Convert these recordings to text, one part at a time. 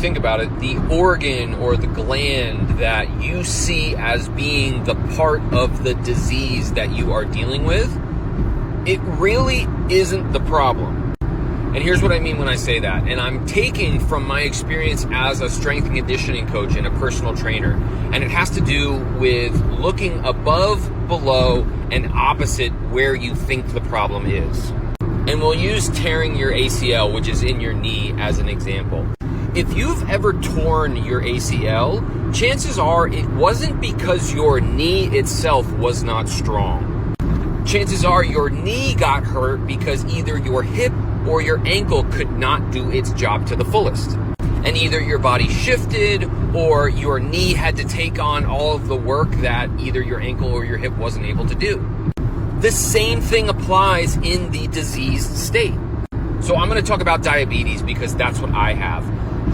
think about it, the organ or the gland that you see as being the part of the disease that you are dealing with, it really isn't the problem. And here's what I mean when I say that. And I'm taking from my experience as a strength and conditioning coach and a personal trainer. And it has to do with looking above, below, and opposite where you think the problem is. And we'll use tearing your ACL, which is in your knee, as an example. If you've ever torn your ACL, chances are it wasn't because your knee itself was not strong. Chances are your knee got hurt because either your hip or your ankle could not do its job to the fullest. And either your body shifted or your knee had to take on all of the work that either your ankle or your hip wasn't able to do. The same thing applies in the diseased state. So I'm going to talk about diabetes because that's what I have.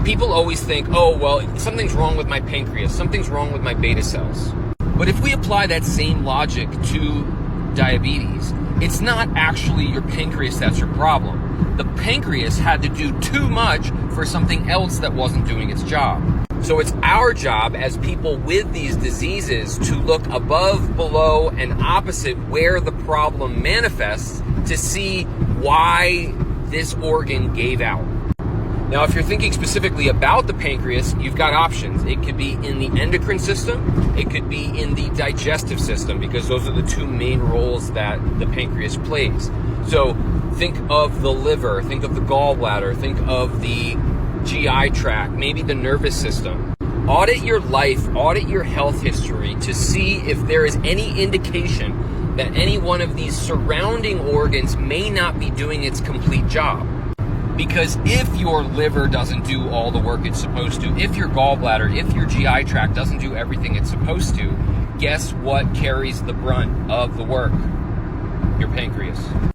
People always think, oh, well, something's wrong with my pancreas, something's wrong with my beta cells. But if we apply that same logic to diabetes, it's not actually your pancreas that's your problem. The pancreas had to do too much for something else that wasn't doing its job. So it's our job as people with these diseases to look above, below, and opposite where the problem manifests to see why this organ gave out. Now, if you're thinking specifically about the pancreas, you've got options. It could be in the endocrine system. It could be in the digestive system, because those are the two main roles that the pancreas plays. So think of the liver, think of the gallbladder, think of the GI tract, maybe the nervous system. Audit your life, audit your health history to see if there is any indication that any one of these surrounding organs may not be doing its complete job. Because if your liver doesn't do all the work it's supposed to, if your gallbladder, if your GI tract doesn't do everything it's supposed to, guess what carries the brunt of the work? Your pancreas.